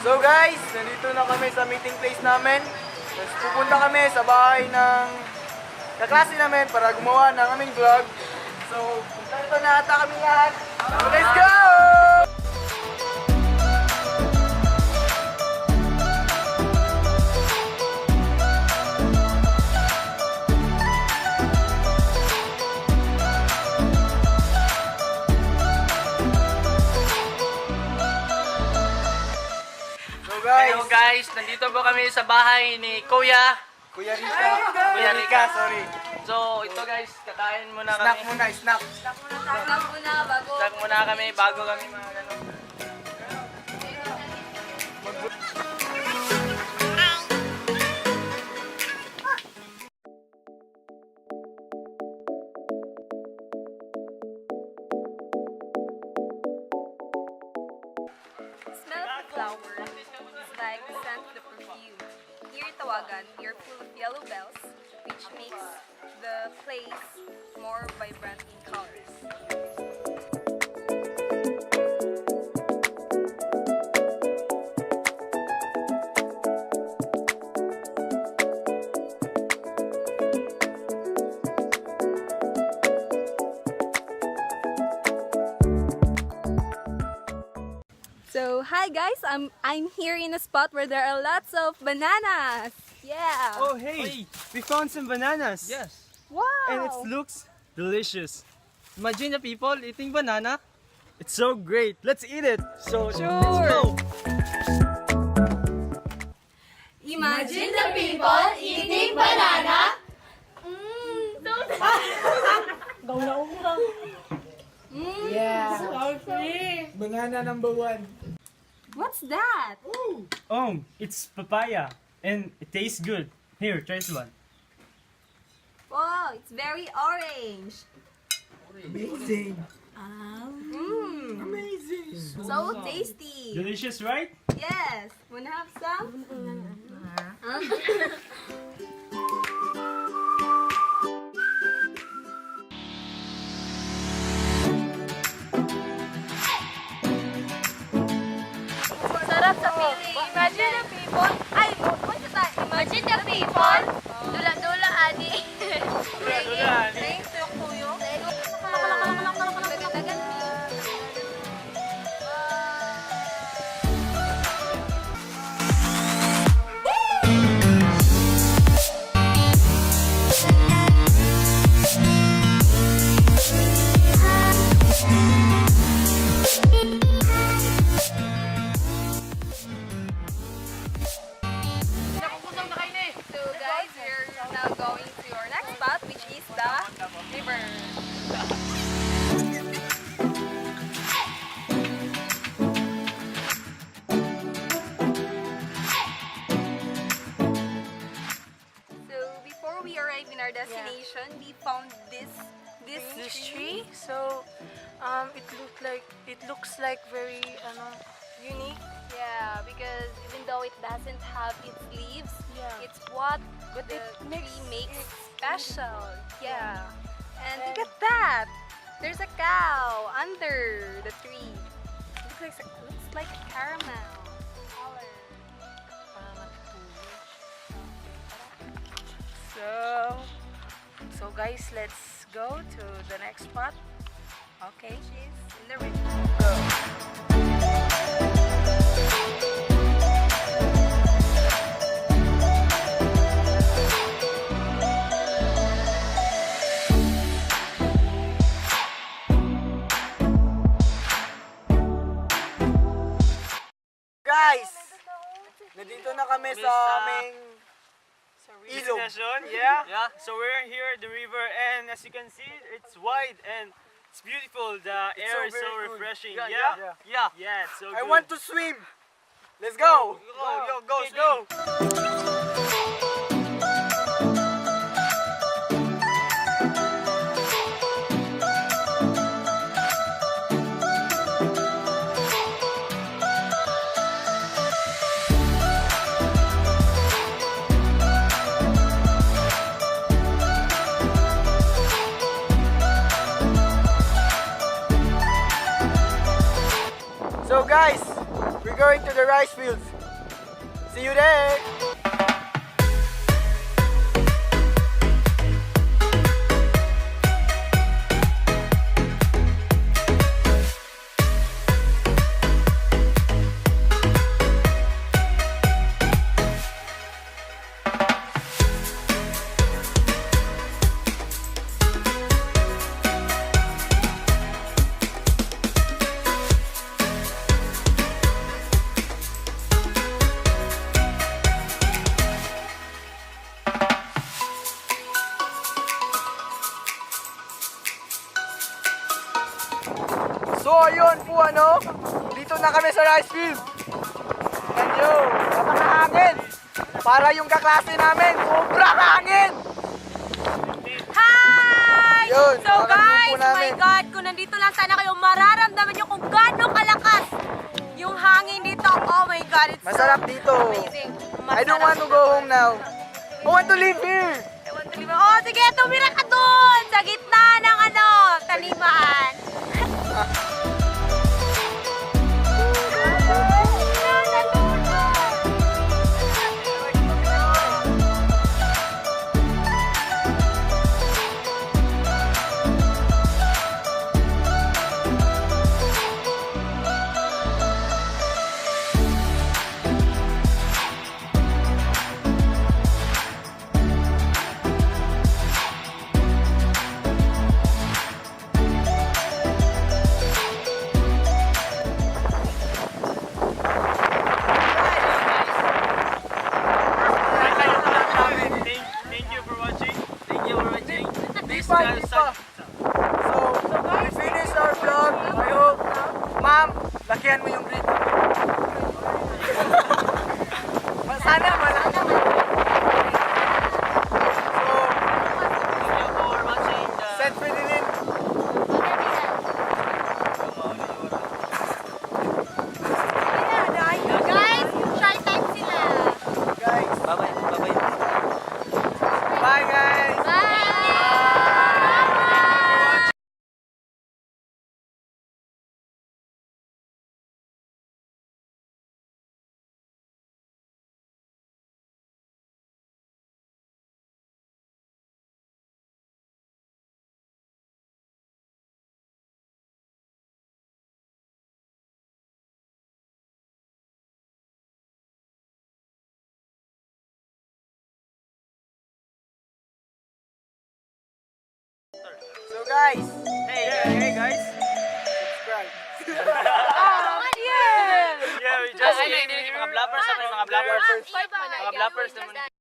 So guys, nandito na kami sa meeting place namin. Tapos pupunta kami sa bahay ng kaklase namin para gumawa ng aming vlog. So, punta na ata kami lahat. So, let's go! Hello guys, nandito po kami sa bahay ni Kuya RICA. Kuya RICA, sorry. So ito guys, kakain muna Snack kami. muna, snack. Snack muna kami bago kami mga ganun. Smell of the flowers is like the scent of the perfume. Here in Tawagan, we are full of yellow bells, which makes the place more vibrant in colors. So, hi guys, I'm here in a spot where there are lots of bananas. Yeah. Oh hey, we found some bananas. Yes. Wow. And it looks delicious. Imagine the people eating banana. It's so great. Let's eat it. So Sure. let's go. Imagine the people eating banana. Yeah. Banana number 1. What's that? Oh, it's papaya and it tastes good. Here, try this one. Wow, it's very orange. Amazing. Amazing. So tasty. Delicious, right? Yes. Wanna have some? Sarap sa feeling. Imagine the people. Ay, punta tayo. Imagine the people. Dula-dula, ani. Dula-dula, ani. Rain, tuyo. Dagan-dagan. So guys, we're now going to our next spot, which is the river. So before we arrive in our destination, we found this tree. So it looks like very unique. Yeah, because even though it doesn't have its leaves, Yeah. it's what But the it makes tree makes it special. Yeah. And look at that! There's a cow under the tree. Looks like a caramel color. So guys, let's go to the next spot. Okay. She's in the river. Guys, nandito na kami sa aming ilog. Destination, yeah? Yeah. So we're here at the river and as you can see, it's wide and it's beautiful. The air is so very good. refreshing. Yeah, Yeah. yeah. Yeah. Yeah, it's so I good. want to swim. Let's go. Go. So guys, we're going to the rice fields. See you there! So ayun po dito na kami sa rice field. And yo, napakahangin. Para yung kaklase namin, sobrang hangin. Hi! Yun, So mga guys, kagrupo my namin. God, kung nandito lang sana kayo, mararamdaman nyo kung gaano kalakas yung hangin dito. Oh my God, it's Masarap so dito. amazing. I don't want to go home now. I want to live here. I want to live. Oh, sige, tumira ka dun! Sa gitna ng taniman. Thank you for watching. Di pa. So, we finish our vlog. I hope, ma'am, lakihan mo yung grade. Sana malaki. So, Thank you for watching the... St. Ferdinand. Guys, shy time sila. Guys, Bye-bye. Bye-bye. bye guys. Bye! So guys, Hey guys. subscribe. Yeah, we just Ay, mga bloppers, mga bloppers. Mga Mga bloppers naman.